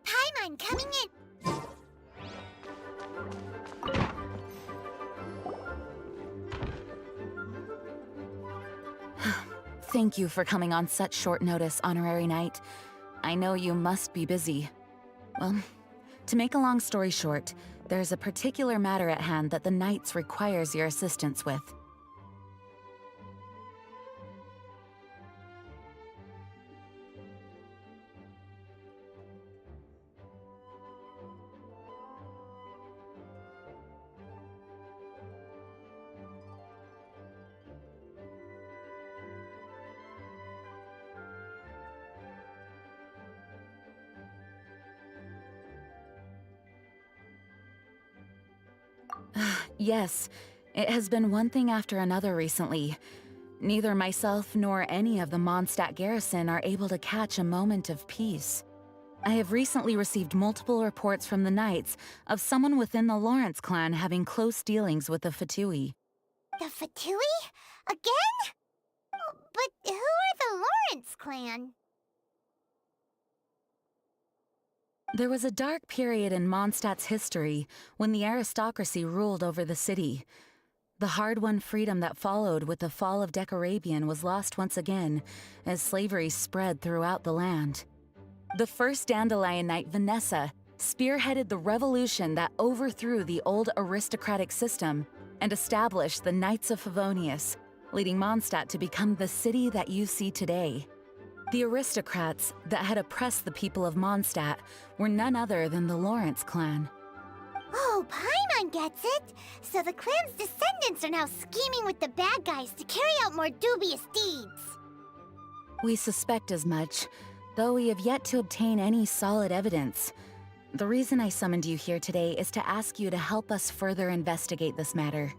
Paimon coming in! Thank you for coming on such short notice, Honorary Knight. I know you must be busy. Well, to make a long story short, there's a particular matter at hand that the Knights requires your assistance with. Yes, it has been one thing after another recently. Neither myself nor any of the Mondstadt garrison are able to catch a moment of peace. I have recently received multiple reports from the Knights of someone within the Lawrence clan having close dealings with the Fatui. The Fatui? Again? Oh, but who are the Lawrence clan? There was a dark period in Mondstadt's history when the aristocracy ruled over the city. The hard-won freedom that followed with the fall of Decorabian was lost once again as slavery spread throughout the land. The first Dandelion Knight, Vanessa, spearheaded the revolution that overthrew the old aristocratic system and established the Knights of Favonius, leading Mondstadt to become the city that you see today. The aristocrats that had oppressed the people of Mondstadt were none other than the Lawrence clan. Oh, Paimon gets it! So the clan's descendants are now scheming with the bad guys to carry out more dubious deeds. We suspect as much, though we have yet to obtain any solid evidence. The reason I summoned you here today is to ask you to help us further investigate this matter.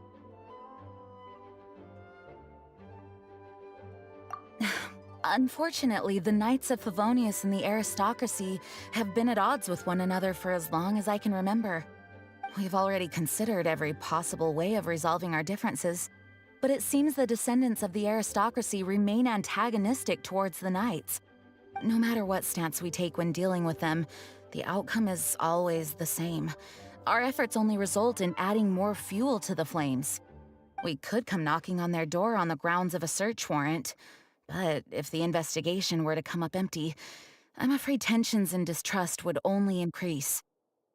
Unfortunately, the Knights of Favonius and the aristocracy have been at odds with one another for as long as I can remember. We've already considered every possible way of resolving our differences, but it seems the descendants of the aristocracy remain antagonistic towards the Knights. No matter what stance we take when dealing with them, the outcome is always the same. Our efforts only result in adding more fuel to the flames. We could come knocking on their door on the grounds of a search warrant, but if the investigation were to come up empty, I'm afraid tensions and distrust would only increase.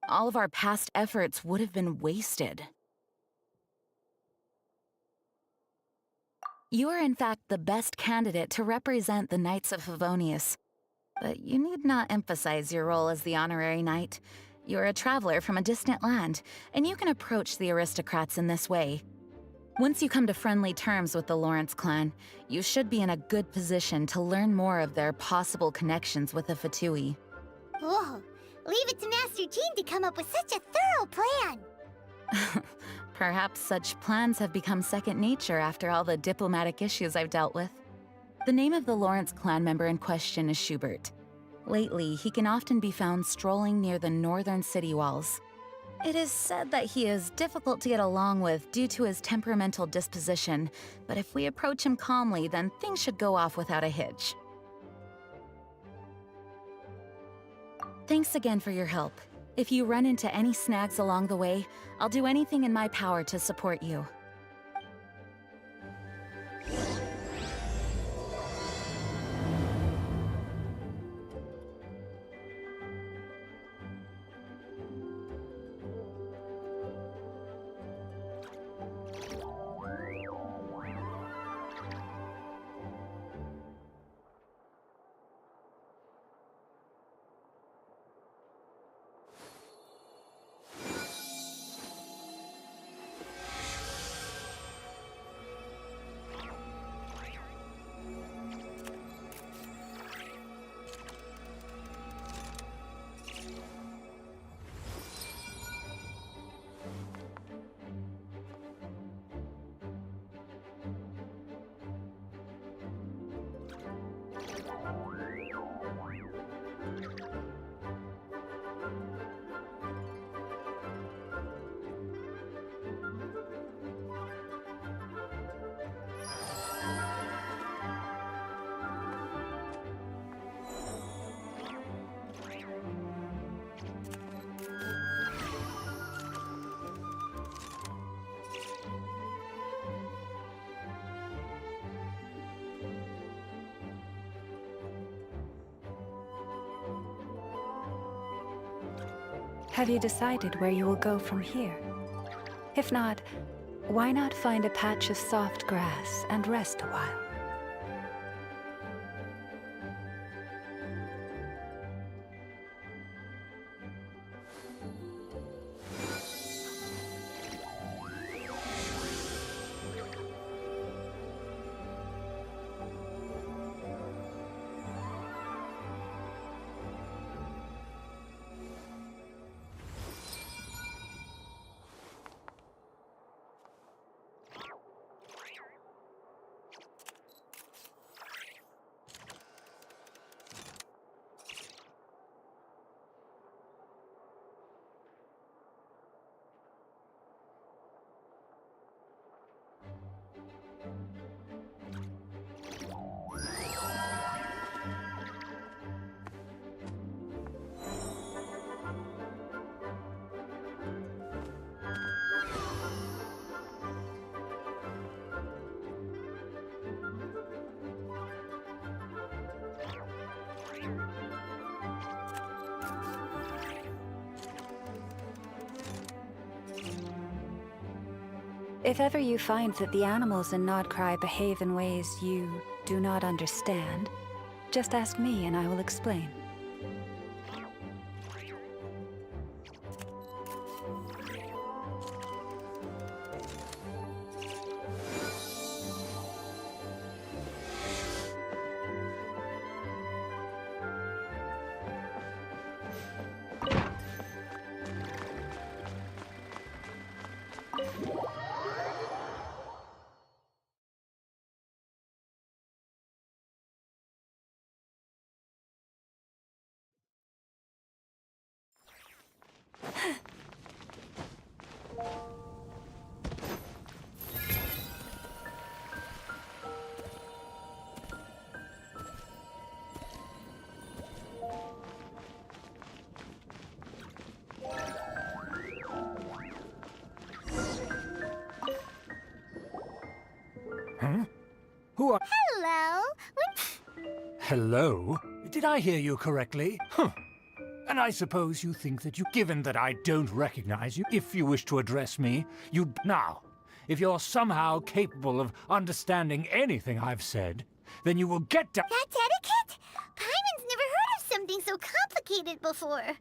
All of our past efforts would have been wasted. You are in fact the best candidate to represent the Knights of Favonius. But you need not emphasize your role as the honorary knight. You're a traveler from a distant land, and you can approach the aristocrats in this way. Once you come to friendly terms with the Lawrence clan, you should be in a good position to learn more of their possible connections with the Fatui. Whoa, leave it to Master Jean to come up with such a thorough plan! Perhaps such plans have become second nature after all the diplomatic issues I've dealt with. The name of the Lawrence clan member in question is Schubert. Lately, he can often be found strolling near the northern city walls. It is said that he is difficult to get along with due to his temperamental disposition, but if we approach him calmly, then things should go off without a hitch. Thanks again for your help. If you run into any snags along the way, I'll do anything in my power to support you. Have you decided where you will go from here? If not, why not find a patch of soft grass and rest a while? If ever you find that the animals in Nodcry behave in ways you do not understand, just ask me and I will explain. Huh? Who are... Hello. Hello? Did I hear you correctly? Huh. And I suppose you think that given that I don't recognize you, if you wish to address me, you'd... Now, if you're somehow capable of understanding anything I've said, then you will get down... That's etiquette? Paimon's never heard of something so complicated before.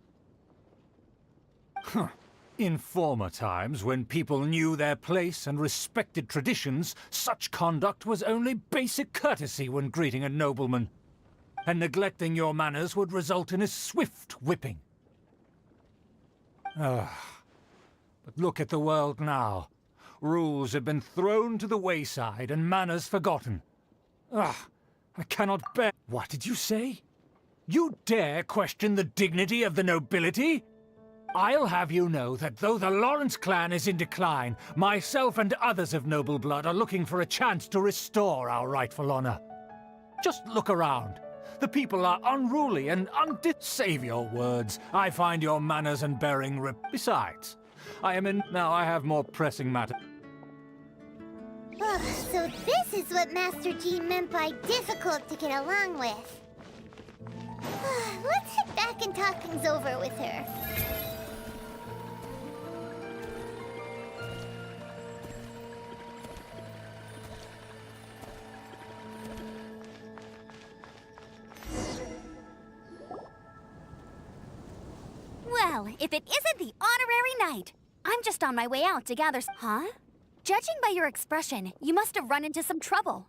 Huh. In former times, when people knew their place and respected traditions, such conduct was only basic courtesy when greeting a nobleman. And neglecting your manners would result in a swift whipping. But look at the world now. Rules have been thrown to the wayside and manners forgotten. I cannot bear... What did you say? You dare question the dignity of the nobility? I'll have you know that though the Lawrence clan is in decline, myself and others of noble blood are looking for a chance to restore our rightful honor. Just look around. The people are unruly and Save your words. I find your manners and bearing Besides, I am in... Now I have more pressing matter. Ugh, so this is what Master Jean meant by difficult to get along with. Let's head back and talk things over with her. Well, if it isn't the honorary knight! I'm just on my way out to gather Huh? Judging by your expression, you must have run into some trouble.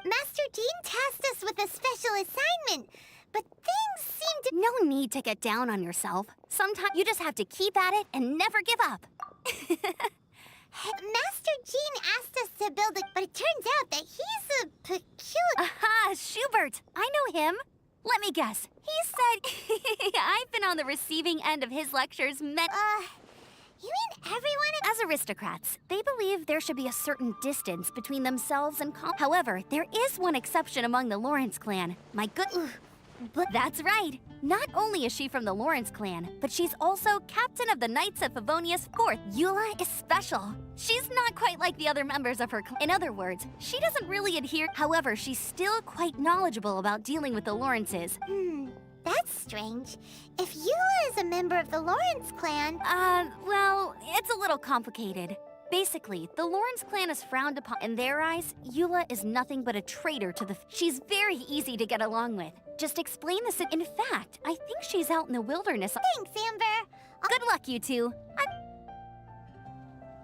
Master Jean tasked us with a special assignment, but things seem to... No need to get down on yourself. Sometimes you just have to keep at it and never give up. Master Jean asked us to build but it turns out that he's a peculiar... Aha, Schubert! I know him. Let me guess. He said... I've been on the receiving end of his lectures You mean everyone... As aristocrats, they believe there should be a certain distance between themselves and However, there is one exception among the Lawrence clan. My good... But that's right. Not only is she from the Lawrence clan, but she's also captain of the Knights of Favonius IV. Eula is special. She's not quite like the other members of her clan. In other words, she doesn't really adhere. However, she's still quite knowledgeable about dealing with the Lawrences. That's strange. If Eula is a member of the Lawrence clan... Well, it's a little complicated. Basically, the Lawrence clan is frowned upon. In their eyes, Eula is nothing but a traitor to the... She's very easy to get along with. Just explain this. In fact, I think she's out in the wilderness. Thanks, Amber. Good luck, you two.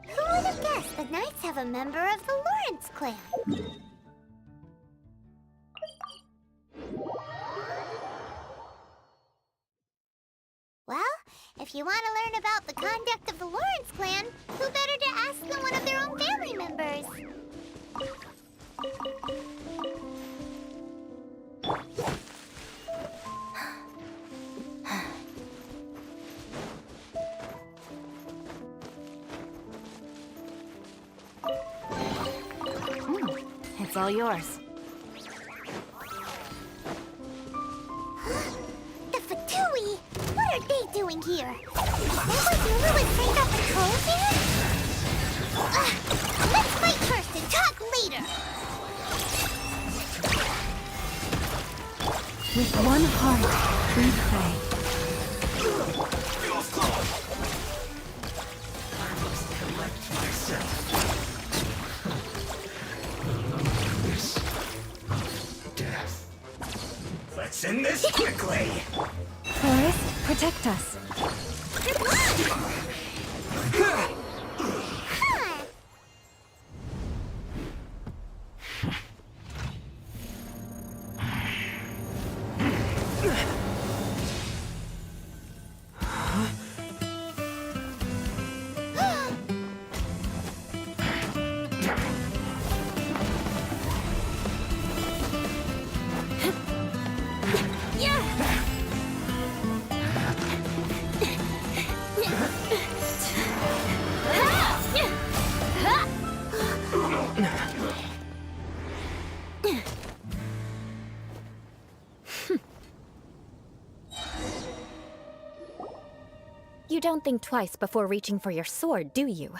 Who would have guessed the Knights have a member of the Lawrence clan? Well, if you want to learn about the conduct of the Lawrence clan, who better to ask than one of their own family members? It's all yours. The Fatui! What are they doing here? That was Lulu was saved up patrols here? Let's fight first and talk later! With one heart, we pray. Let's end this quickly! Forest, protect us. Huh. You don't think twice before reaching for your sword, do you?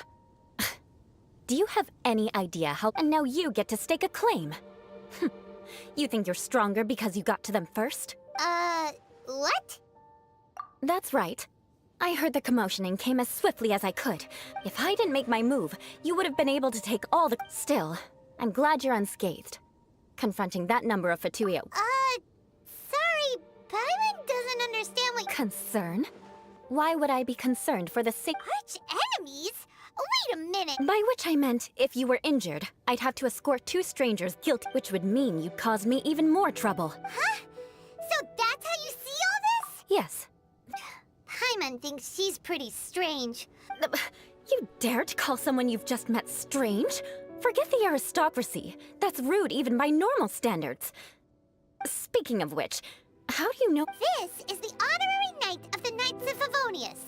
Do you have any idea how— And now you get to stake a claim. You think you're stronger because you got to them first? What? That's right. I heard the commotion and came as swiftly as I could. If I didn't make my move, you would have been able to take all the— Still, I'm glad you're unscathed. Confronting that number of Fatui— Sorry, Paimon doesn't understand what— Concern? Why would I be concerned for the sake— Arch enemies? Wait a minute! By which I meant, if you were injured, I'd have to escort 2 strangers guilty, which would mean you'd cause me even more trouble. Huh? So that's how you see all this? Yes. Paimon thinks she's pretty strange. You dare to call someone you've just met strange? Forget the aristocracy. That's rude even by normal standards. Speaking of which, how do you know— This is the honorary knight of the Knights of Favonius.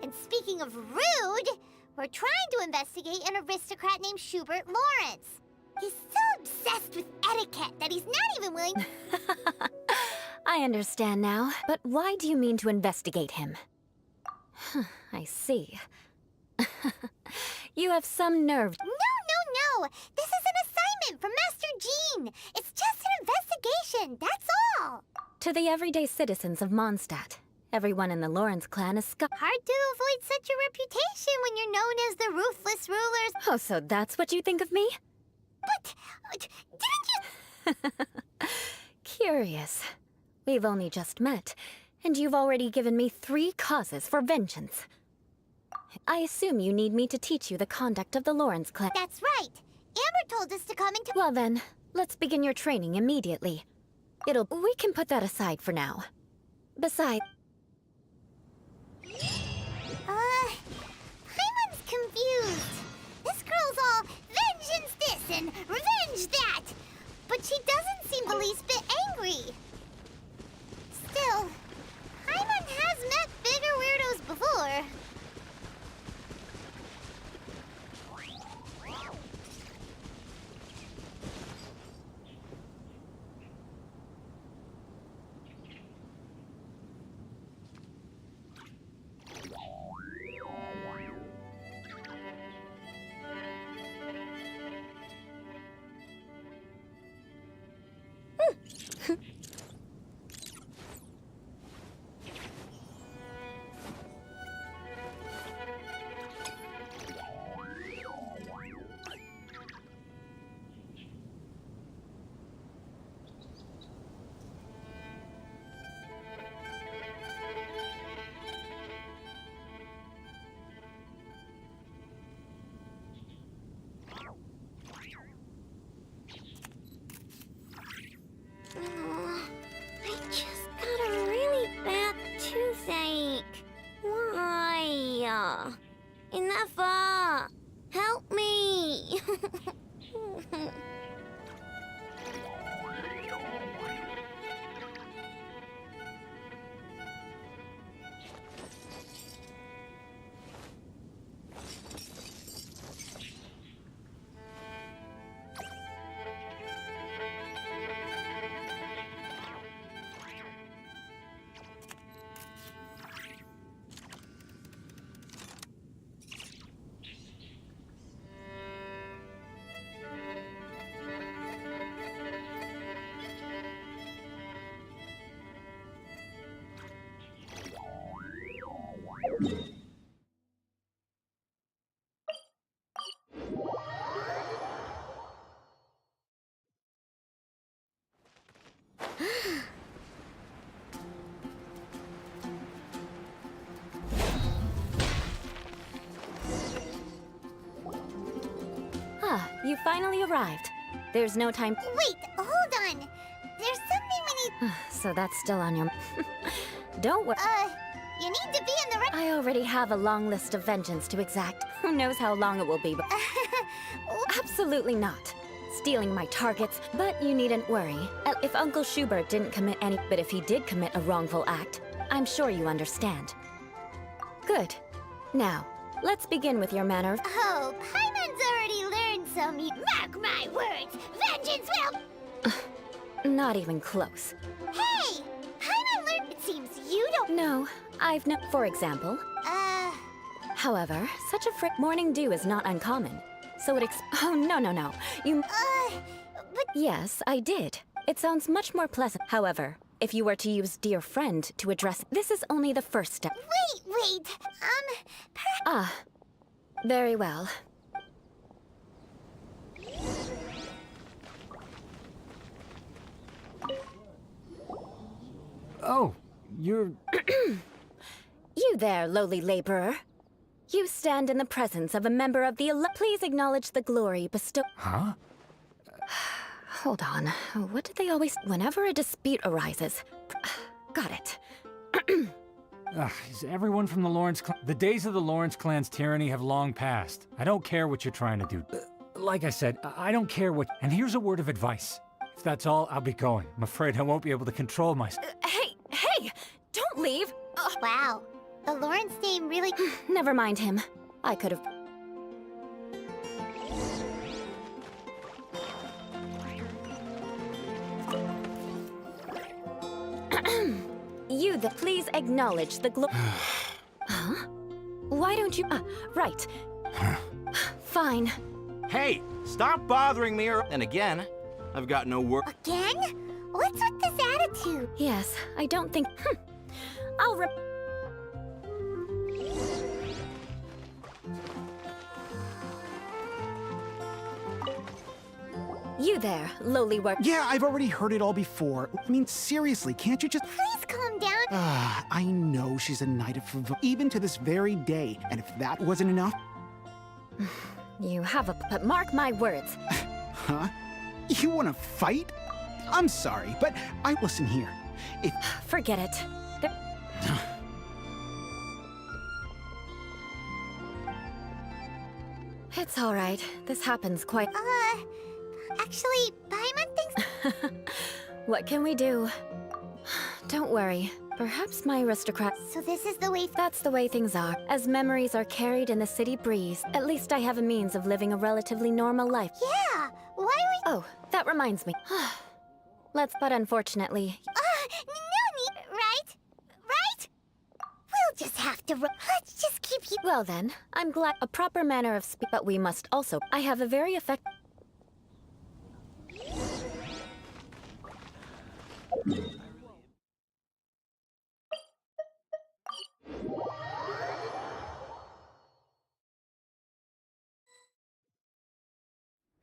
And speaking of rude, we're trying to investigate an aristocrat named Schubert Lawrence. He's so obsessed with etiquette that he's not even willing— I understand now, but why do you mean to investigate him? I see. You have some nerve. No! This is an assignment from Master Jean! It's just an investigation, that's all! To the everyday citizens of Mondstadt, everyone in the Lawrence clan is Hard to avoid such a reputation when you're known as the ruthless rulers. Oh, so that's what you think of me? But, didn't you— Curious. We've only just met, and you've already given me 3 causes for vengeance. I assume you need me to teach you the conduct of the Lawrence clan. That's right. Amber told us to come into— Well then, let's begin your training immediately. We can put that aside for now. Besides— Paimon's confused. This girl's all vengeance this and revenge that. But she doesn't seem the least bit angry. Still, Paimon has met bigger weirdos before. Ah! Help me! Ah, you finally arrived. There's no time. Wait, hold on. There's something we need. So that's still on your. Don't worry. You need to be in the right. I already have a long list of vengeance to exact. Who knows how long it will be, but. Absolutely not. Stealing my targets, but you needn't worry. If Uncle Schubert didn't commit any. But if he did commit a wrongful act, I'm sure you understand. Good. Now, let's begin with your manner of. Oh, Paimon's already learned some. Mark my words. Vengeance will. Not even close. Hey! Paimon learned. It seems you don't. No, I've no. For example. However, such a morning dew is not uncommon. So it Oh, no. You. But. Yes, I did. It sounds much more pleasant. However, if you were to use dear friend to address. This is only the first step. Wait. Ah. Very well. Oh, you're... You there, lowly laborer. You stand in the presence of a member of the Please acknowledge the glory bestowed. Huh? Hold on. What did they always... Whenever a dispute arises... Got it. Is everyone from the Lawrence clan... The days of the Lawrence clan's tyranny have long passed. I don't care what you're trying to do. Like I said, I don't care what... And here's a word of advice. If that's all, I'll be going. I'm afraid I won't be able to control myself. Hey! Don't leave! Wow. The Lawrence name really. Never mind him. I could have. Please acknowledge the Huh? Why don't you? Right. Fine. Hey, stop bothering me and again, I've got no work. Again? What's with this attitude? Yes, I don't think. I'll You there, lowly work. Yeah, I've already heard it all before. I mean, seriously, can't you just... Please calm down. I know she's a knight of even to this very day. And if that wasn't enough... You have a... But mark my words. Huh? You want to fight? I'm sorry, but listen here. If... Forget it. It's all right. This happens quite... Actually, Paimon thinks... What can we do? Don't worry. Perhaps my aristocrat... So this is the way... That's the way things are. As memories are carried in the city breeze, at least I have a means of living a relatively normal life. Yeah! Why are we... Oh, that reminds me. But unfortunately... no need, right? Right? We'll just have to... Let's just keep you... Well then, I'm glad... A proper manner of speech... But we must also... I have a very effective...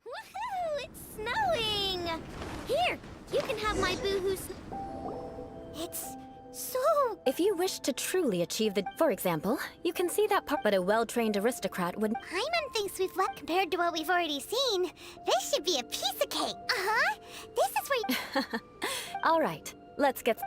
Woohoo! It's snowing! Here, you can have my boohoo It's so... If you wish to truly achieve the... For example, you can see that part, but a well-trained aristocrat would... Paimon thinks we've left compared to what we've already seen. This should be a piece of cake. Uh-huh. This is where... All right, let's get...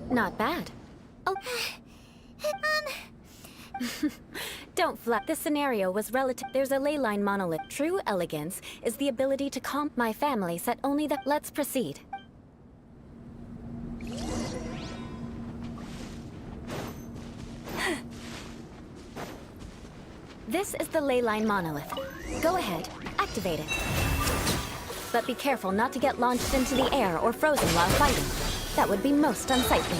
Not bad. Oh, don't flat. This scenario was relative. There's a ley line monolith. True elegance is the ability to calm my family. Set only that. Let's proceed. This is the ley line monolith. Go ahead, activate it. But be careful not to get launched into the air or frozen while fighting. That would be most unsightly.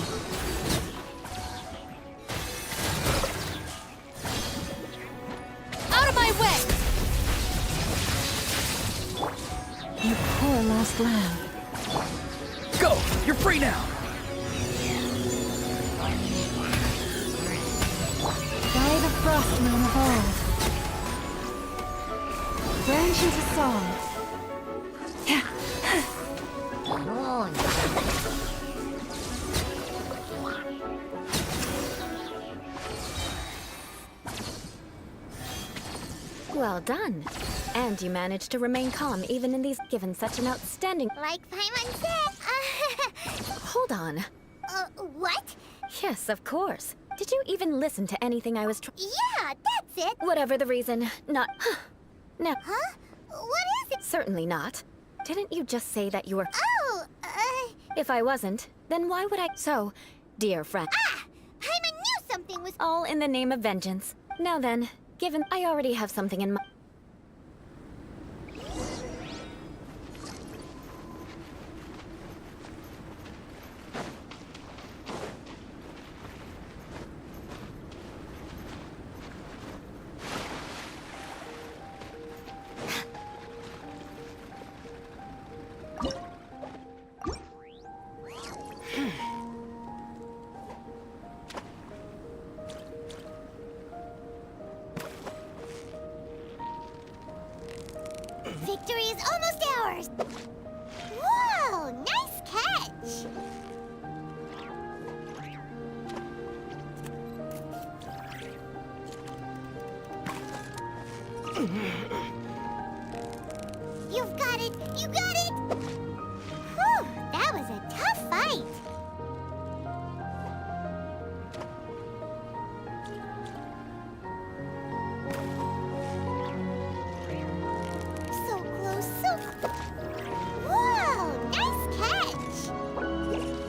Out of my way! You poor lost lamb. Go! You're free now! By the Frostman of old. Branch into song. Well done. And you managed to remain calm even in these, given such an outstanding. Like Paimon said, Hold on. what? Yes, of course. Did you even listen to anything I was Yeah, that's it. Whatever the reason, not. No, Huh? What is it? certainly not. Didn't you just say that you were. Oh, If I wasn't, then why would I. So, dear friend. Paimon knew something was. All in the name of vengeance. Now then, given I already have something in mind. Victory is almost ours. Whoa, nice catch. You've got it. You got it. Whew, that was a tough fight. So close, so close. Whoa, nice catch.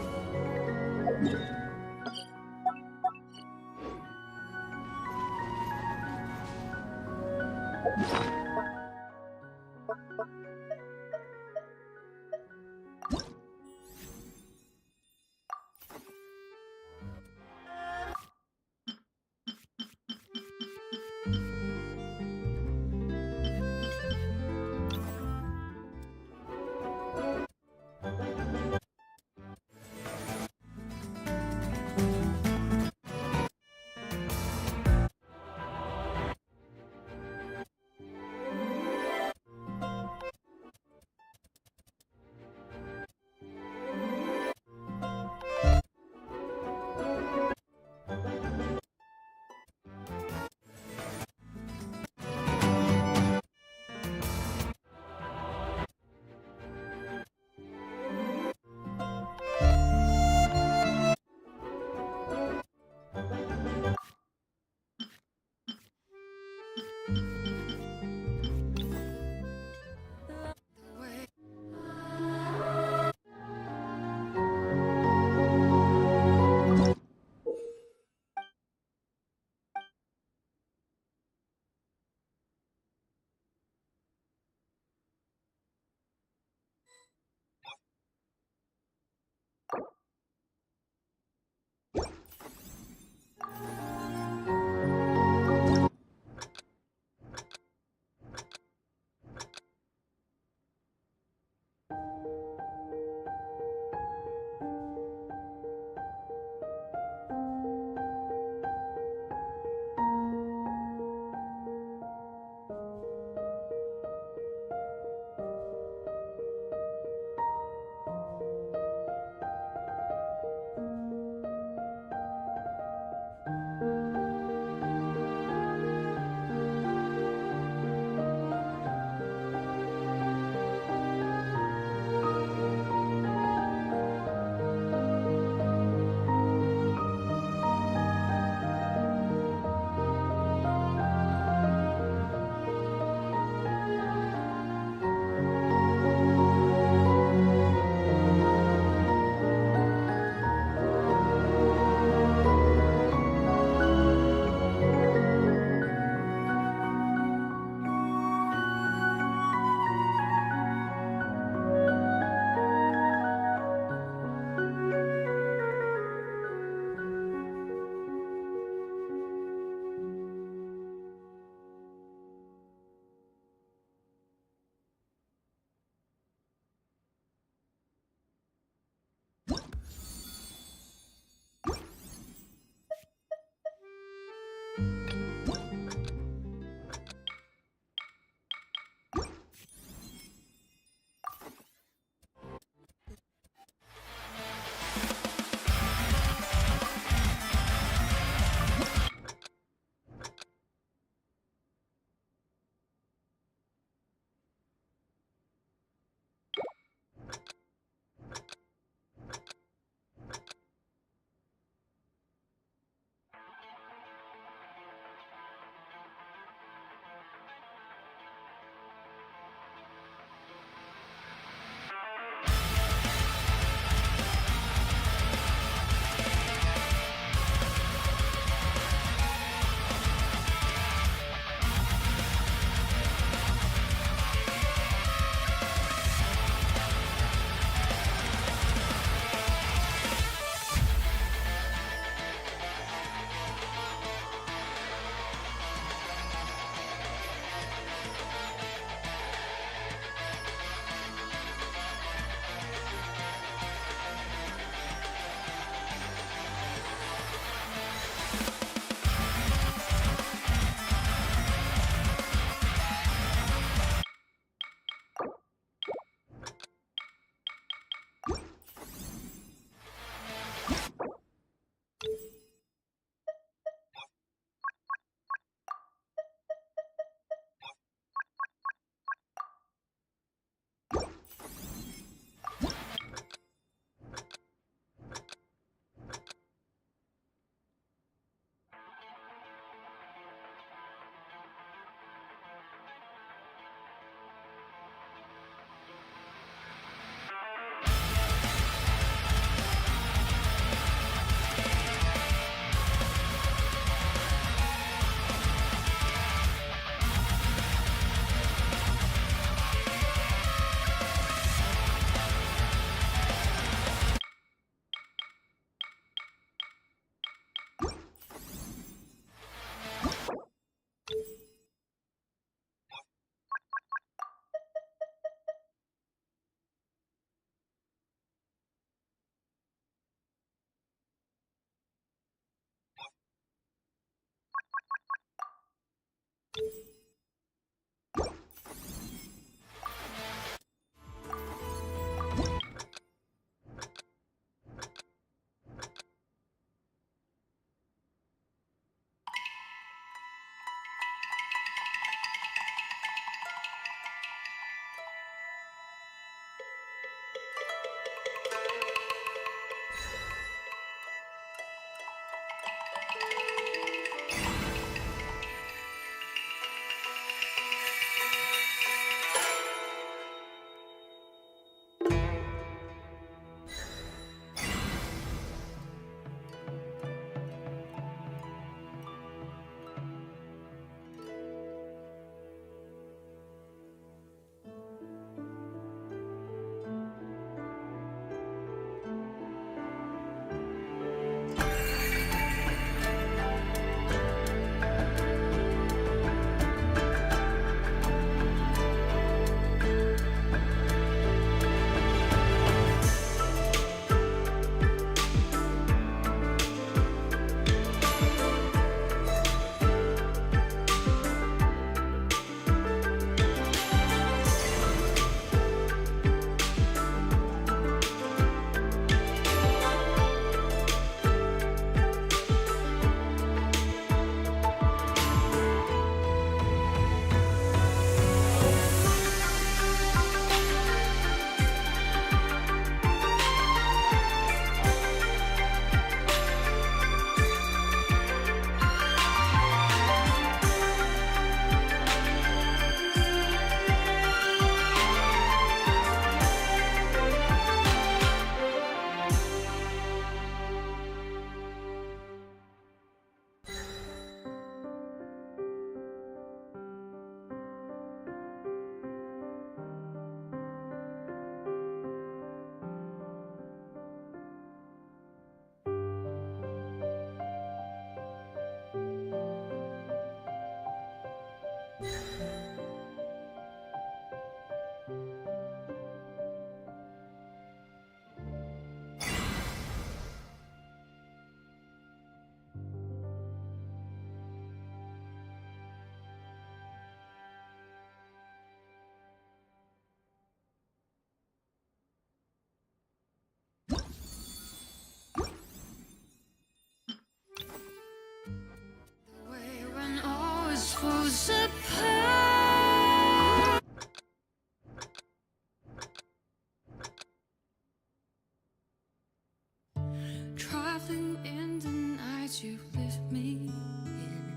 Traveling in the night you lift me in.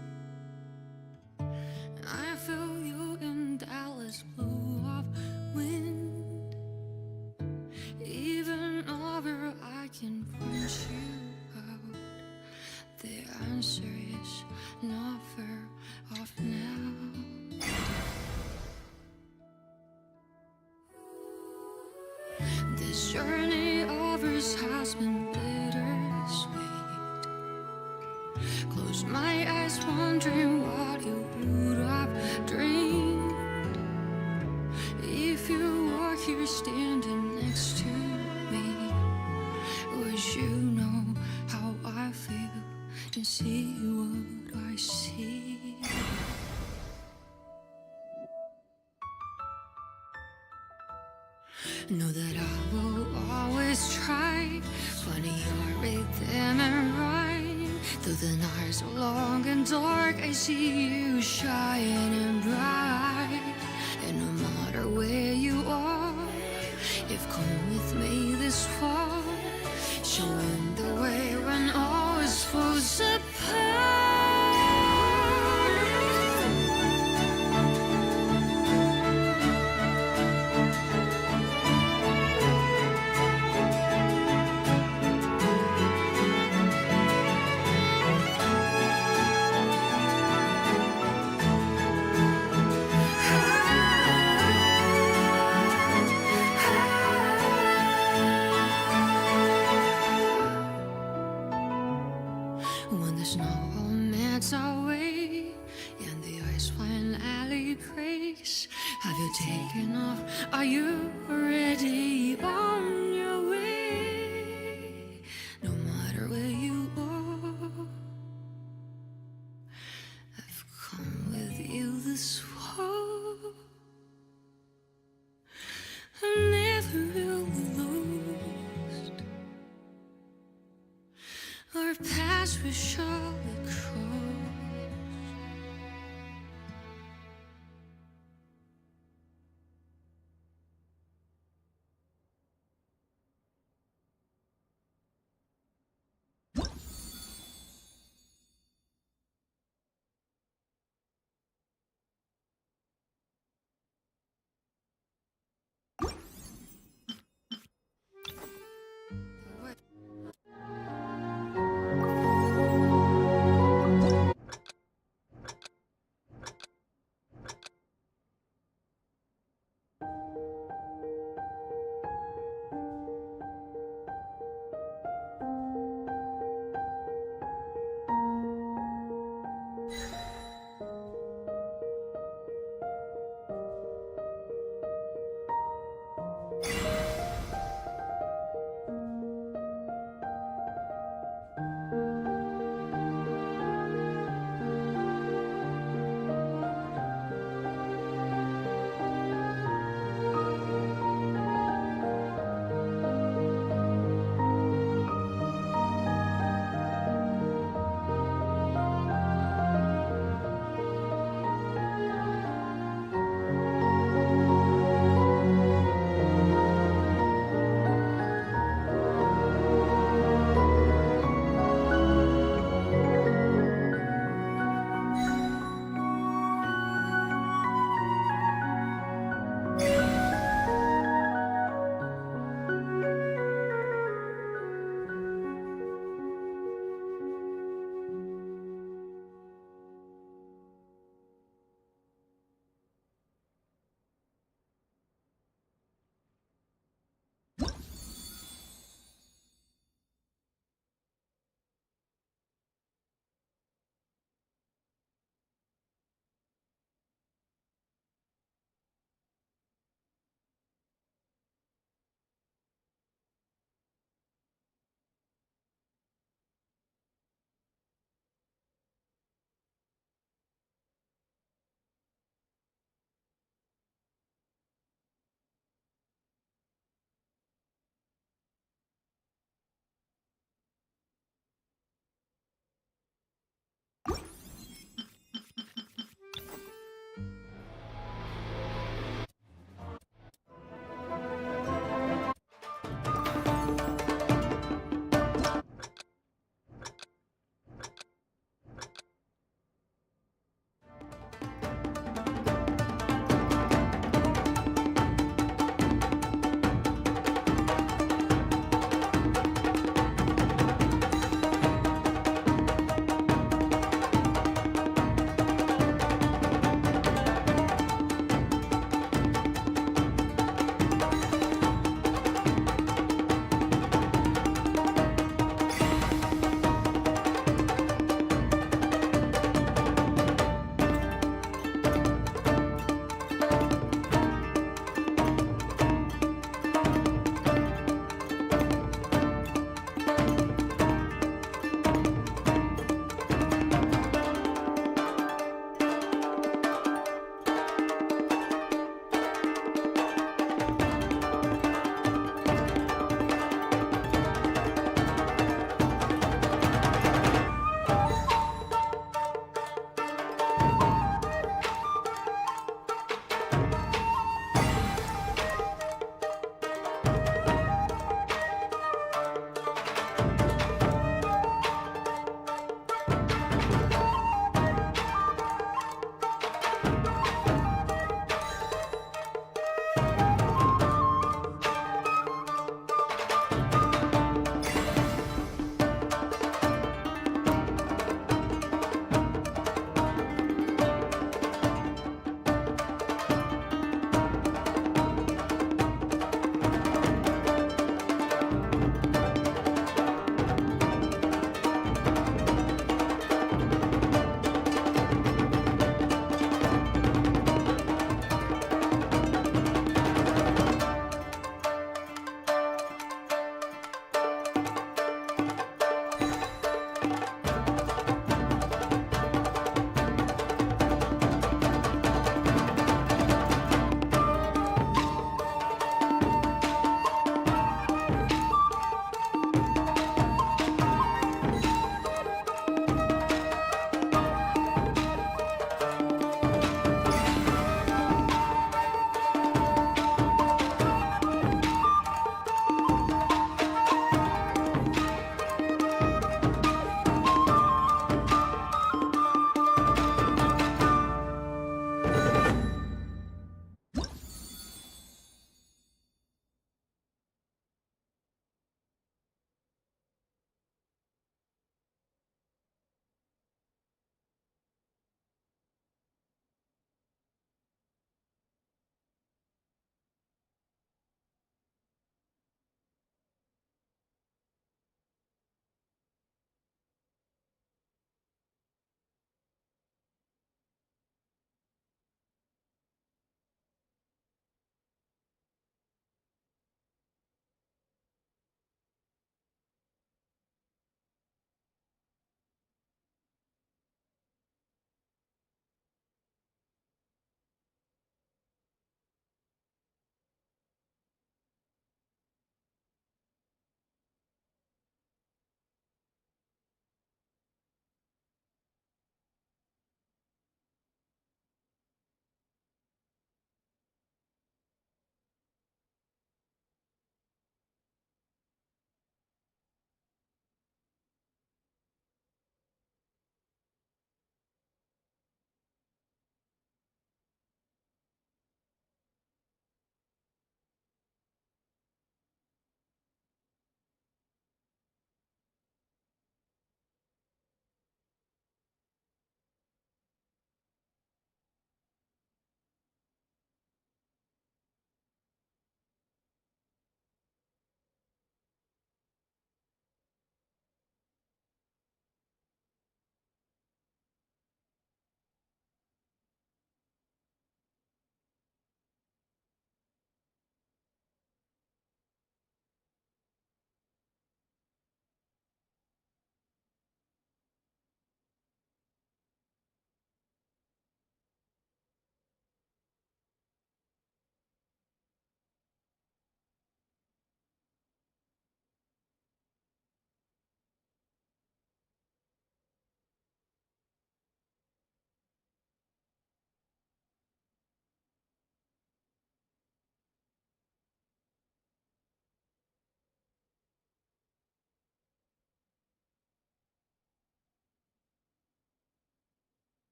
I feel you in Dallas, blew off wind. Even over, I can point you out. The answer is not far off now. This journey of ours has been bittersweet. Close my eyes, wondering what you would have dreamed if you were here standing next to me. Would you know how I feel and see what I see? Know that I will always try, finding your rhythm and rhyme. Though the nights are long and dark, I see you shining bright. And no matter where you are, you've come with me this far, showing the way when all is falls apart. When the snow melts away and the ice finally breaks, have you taken off? Are you already on your way? No matter where you are, I've come with you past will surely close.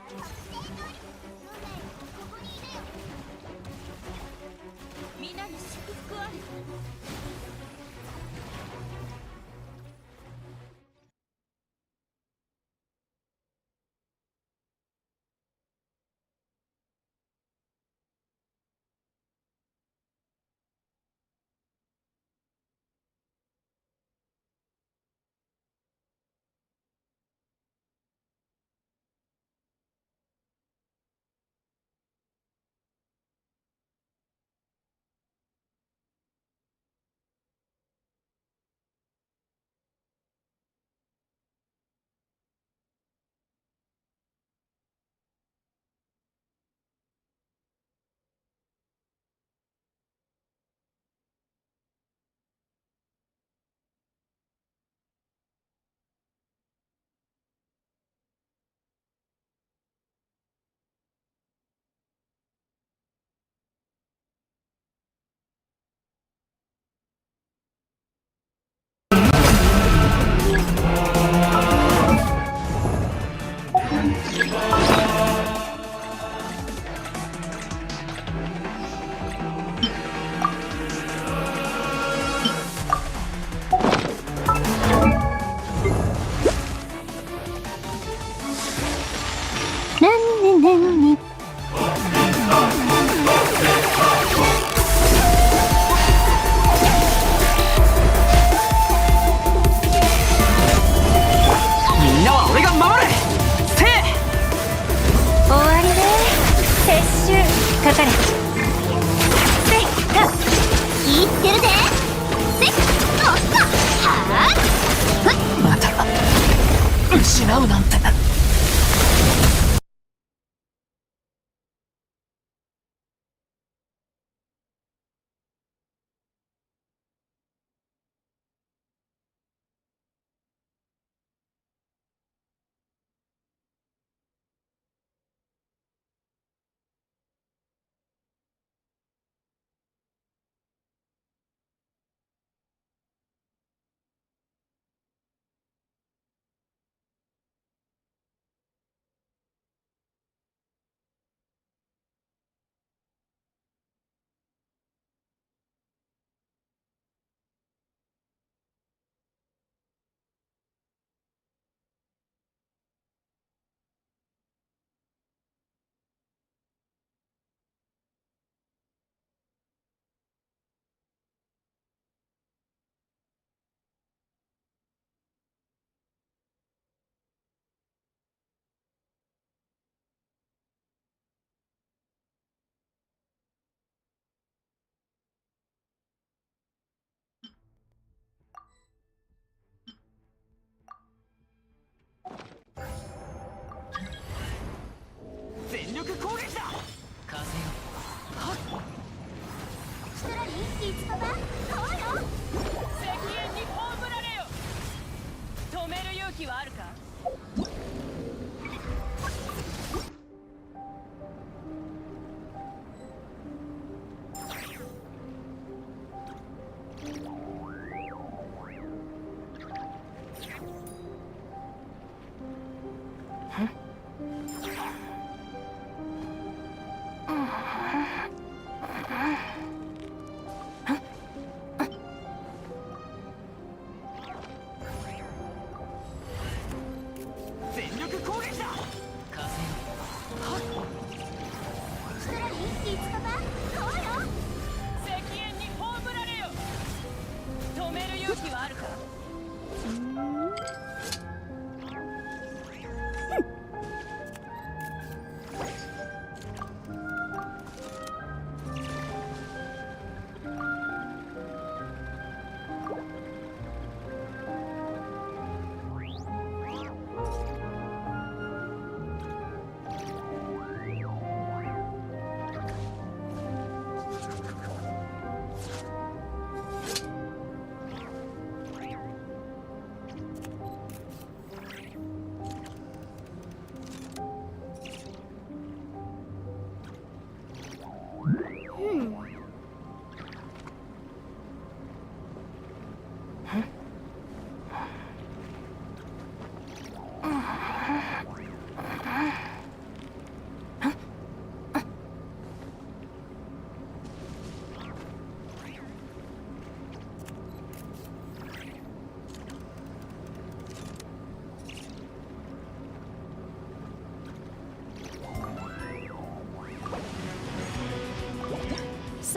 みんなは俺が守る。せい。終わりね。撤収かかれ。せっか言ってるでせっおっとはあまた失うなんて。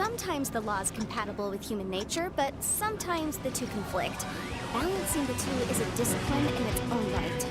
Sometimes the law is compatible with human nature, but sometimes the two conflict. Balancing the two is a discipline in its own right.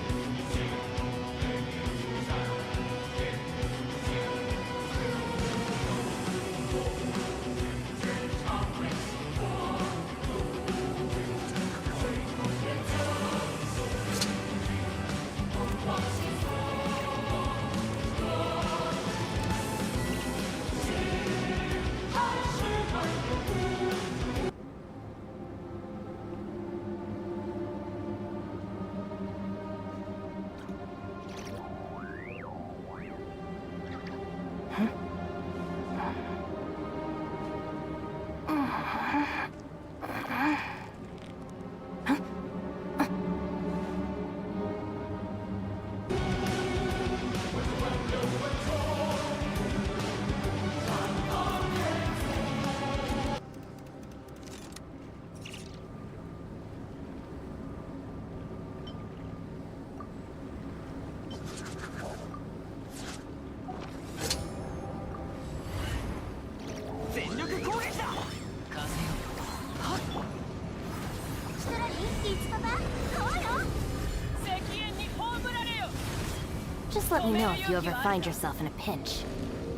Just let me know if you ever find yourself in a pinch.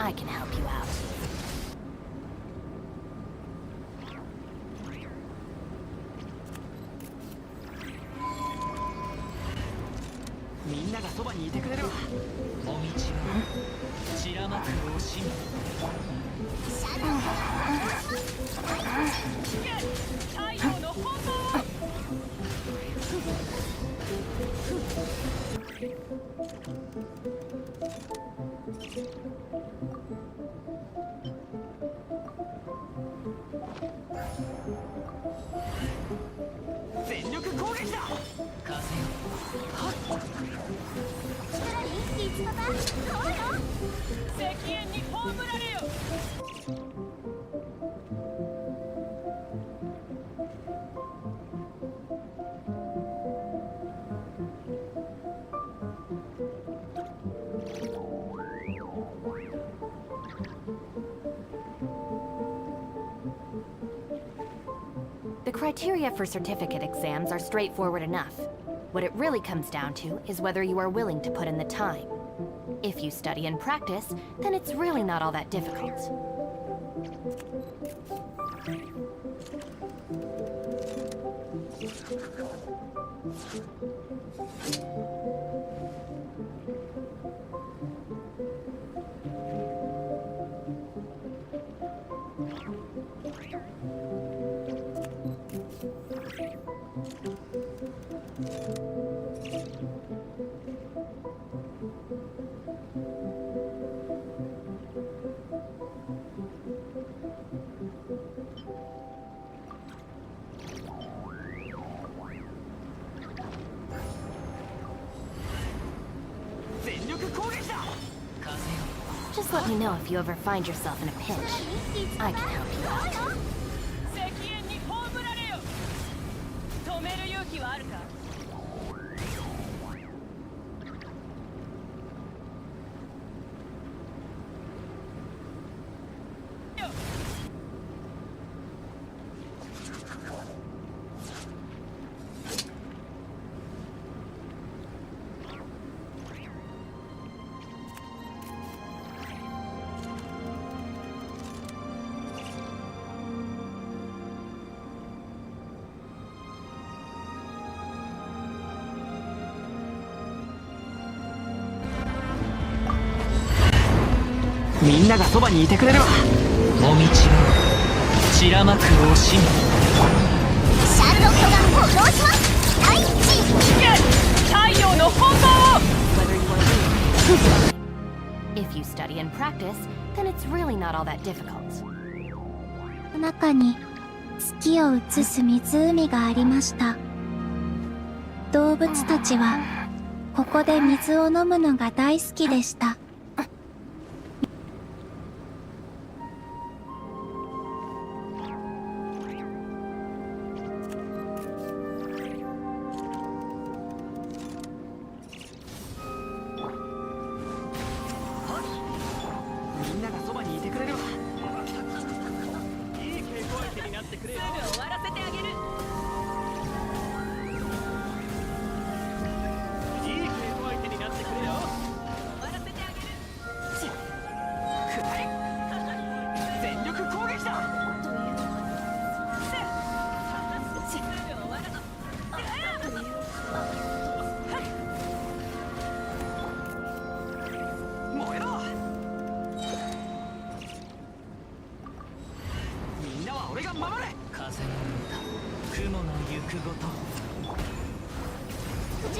I can help you out. The criteria for certificate exams are straightforward enough. What it really comes down to is whether you are willing to put in the time. If you study and practice, then it's really not all that difficult. Just let me know if you ever find yourself in a pinch. I can help you out. If you study and practice, then it's really not all that difficult. 中に月を映す湖がありました。動物たちはここで水を飲むのが大好きでした。口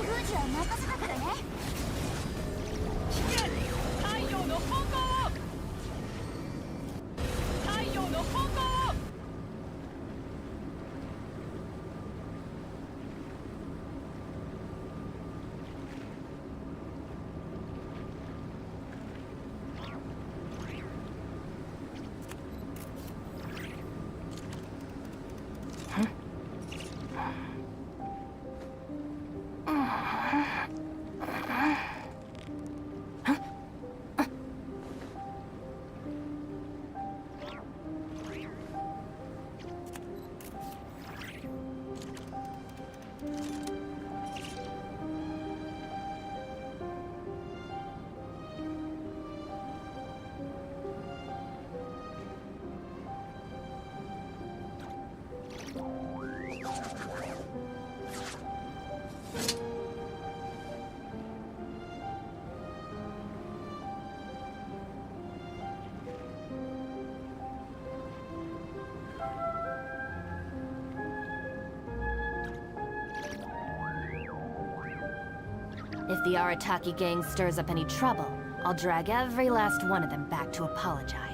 封じは任せたからね。太陽の方向。太陽の方向。If the Arataki gang stirs up any trouble, I'll drag every last one of them back to apologize.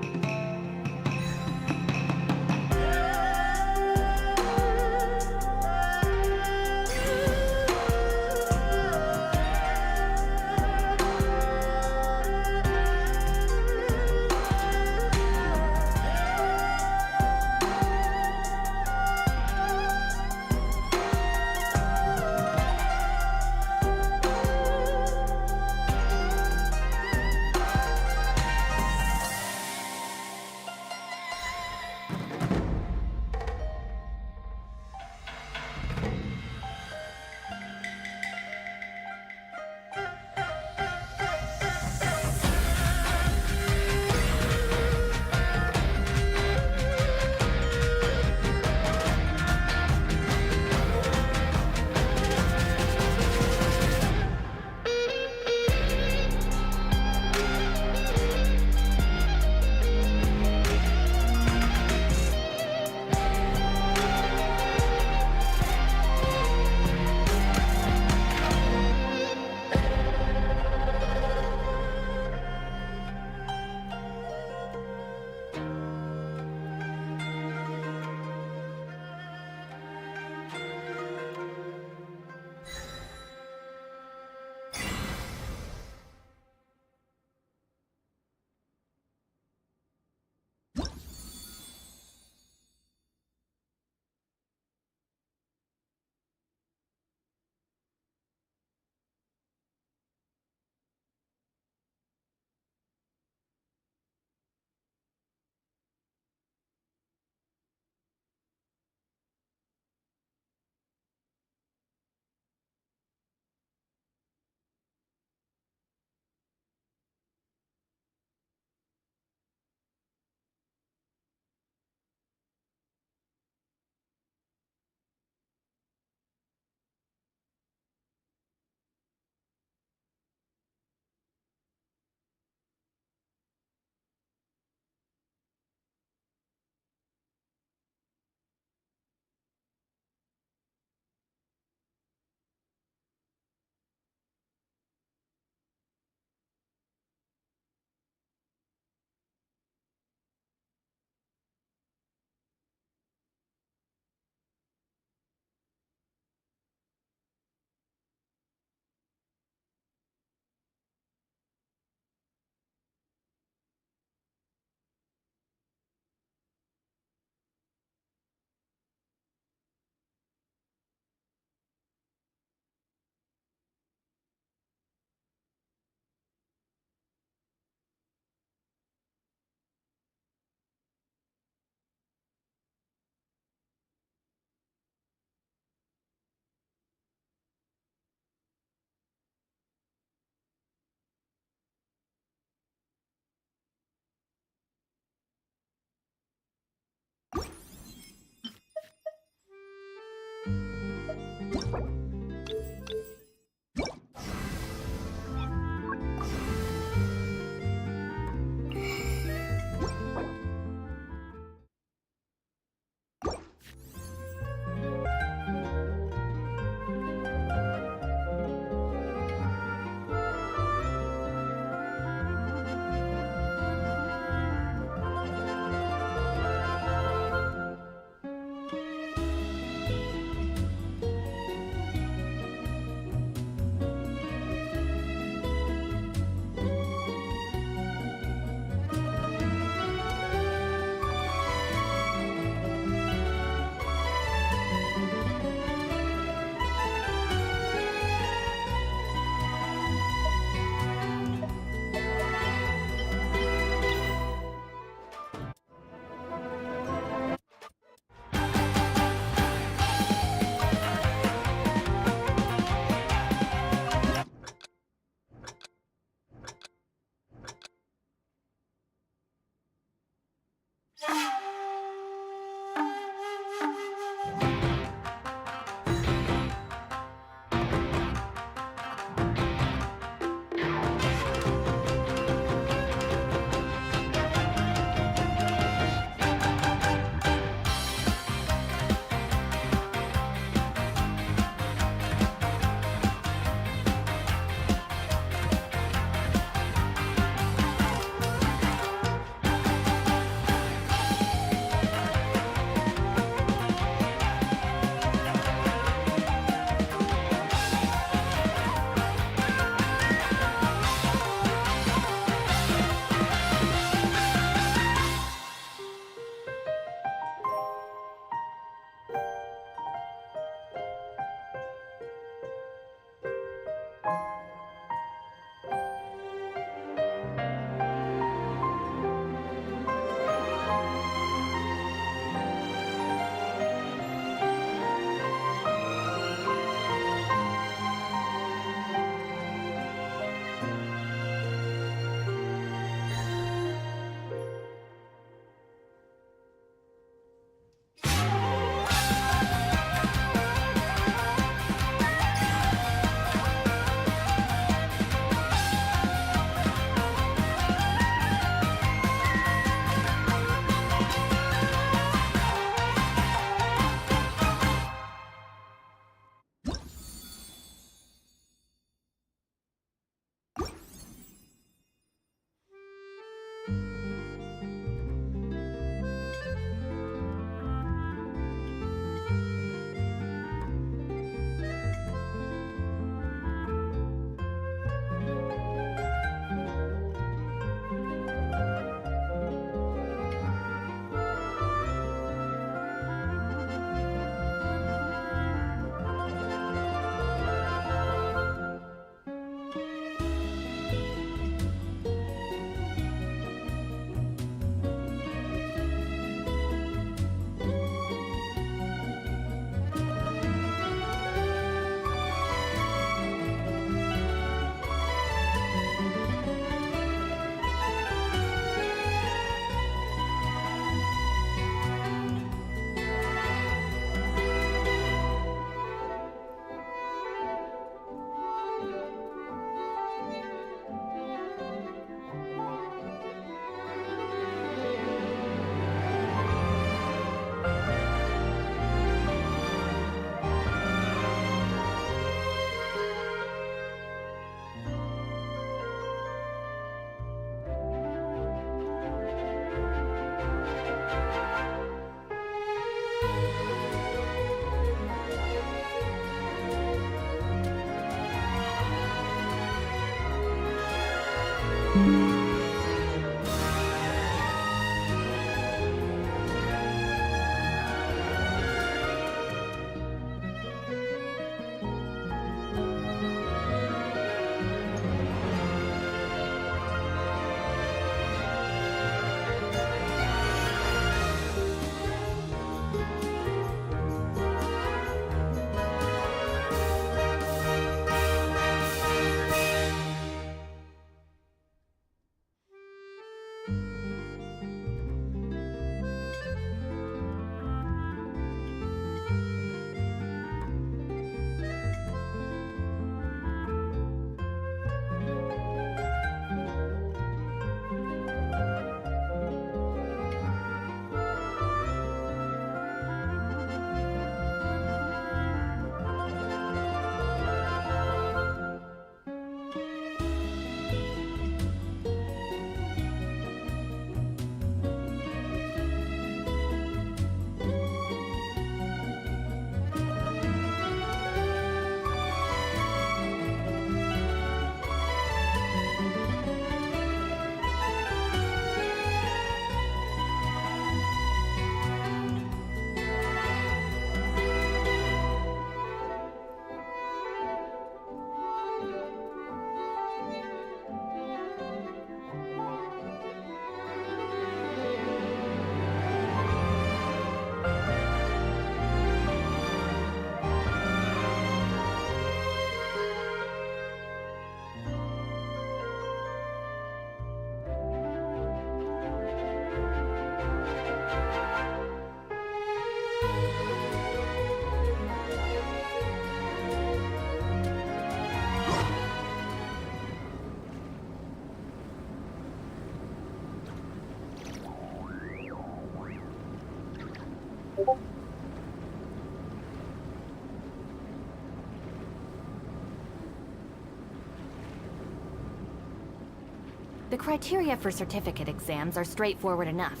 The criteria for certificate exams are straightforward enough.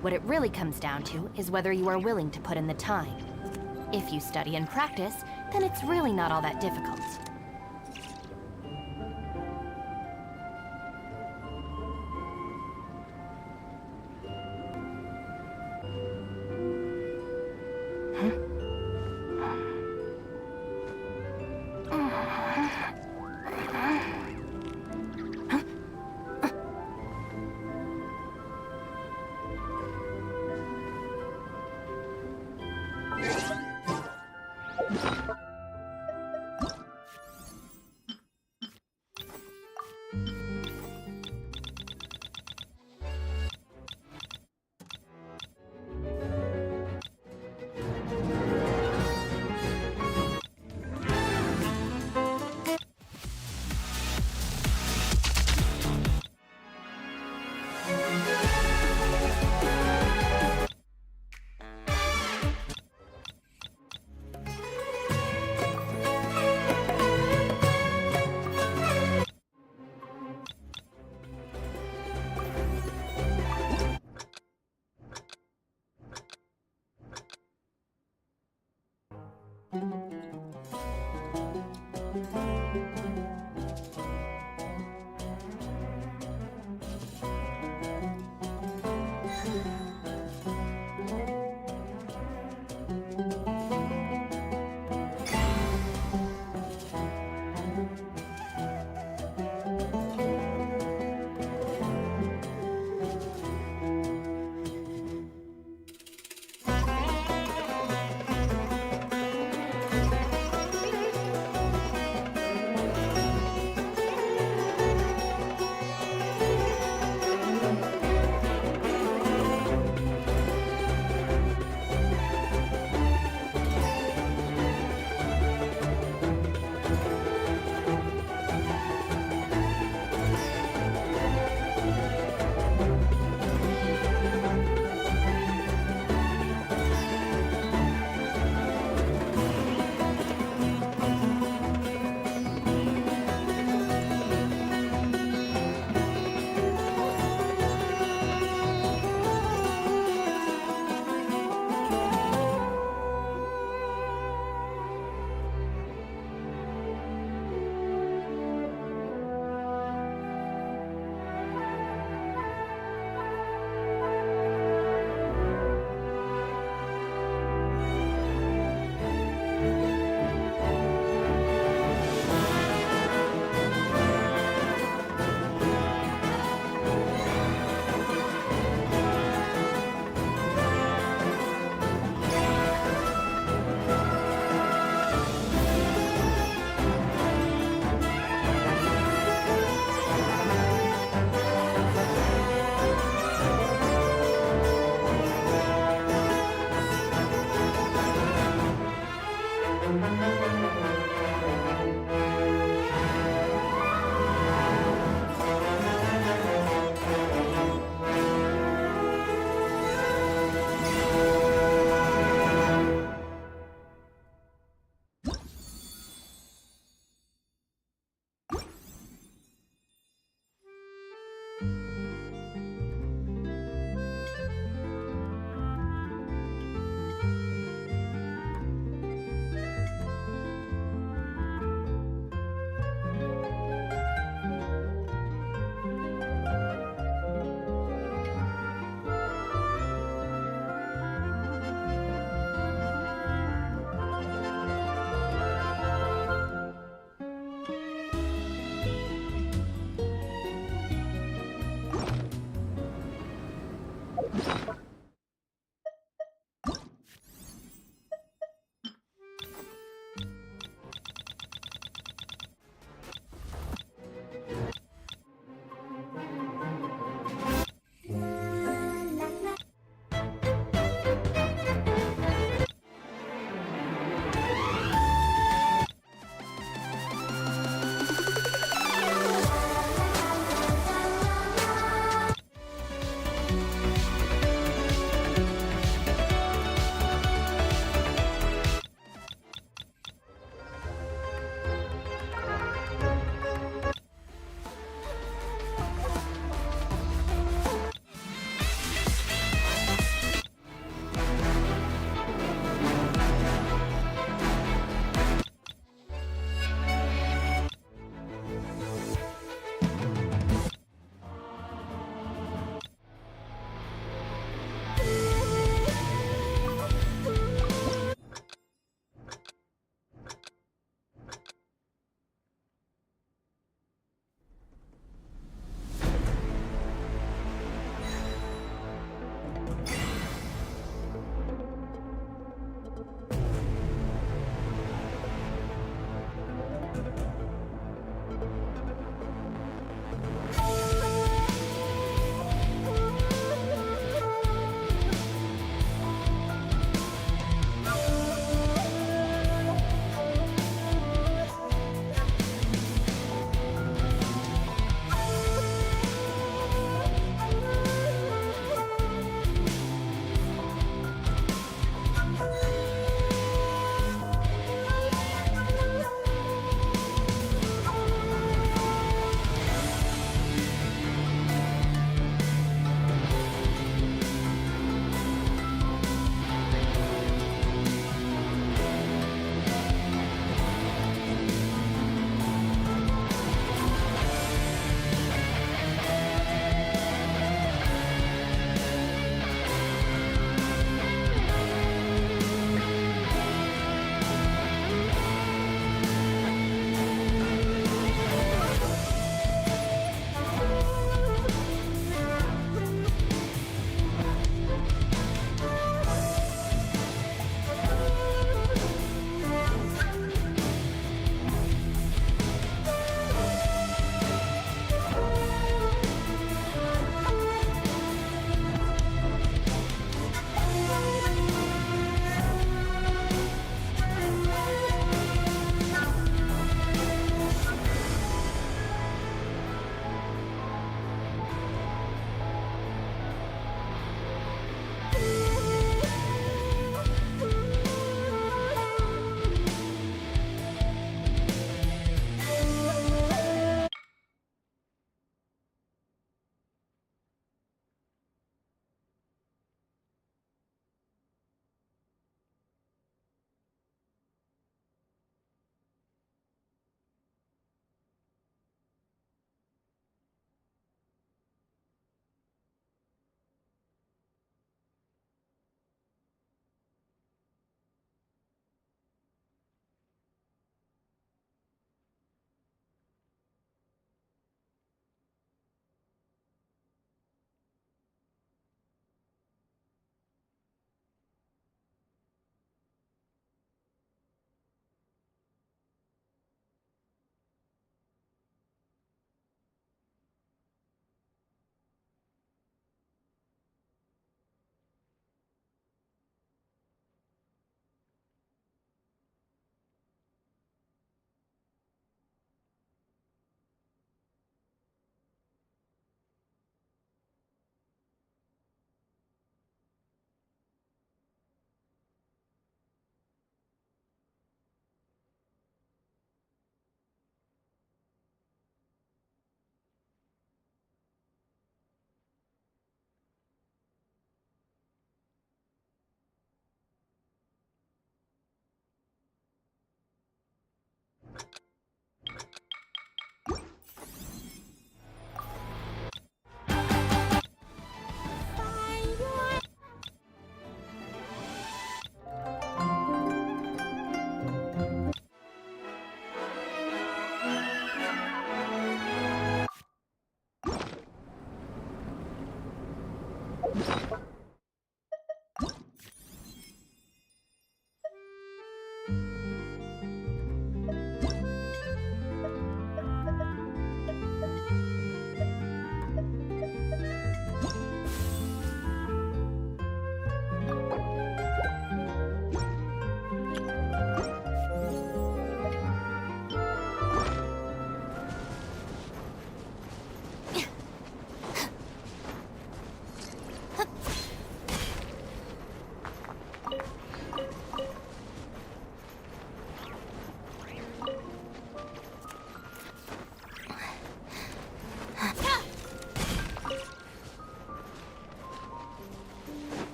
What it really comes down to is whether you are willing to put in the time. If you study and practice, then it's really not all that difficult.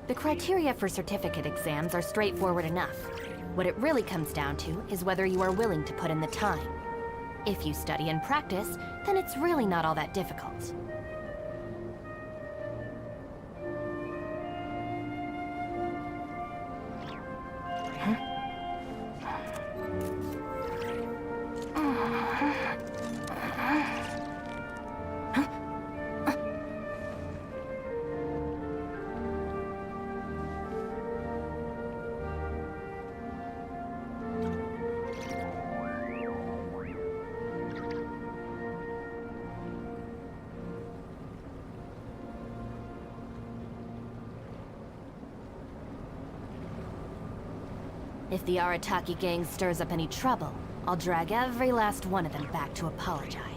The criteria for certificate exams are straightforward enough. What it really comes down to is whether you are willing to put in the time. If you study and practice, then it's really not all that difficult. If the Arataki gang stirs up any trouble, I'll drag every last one of them back to apologize.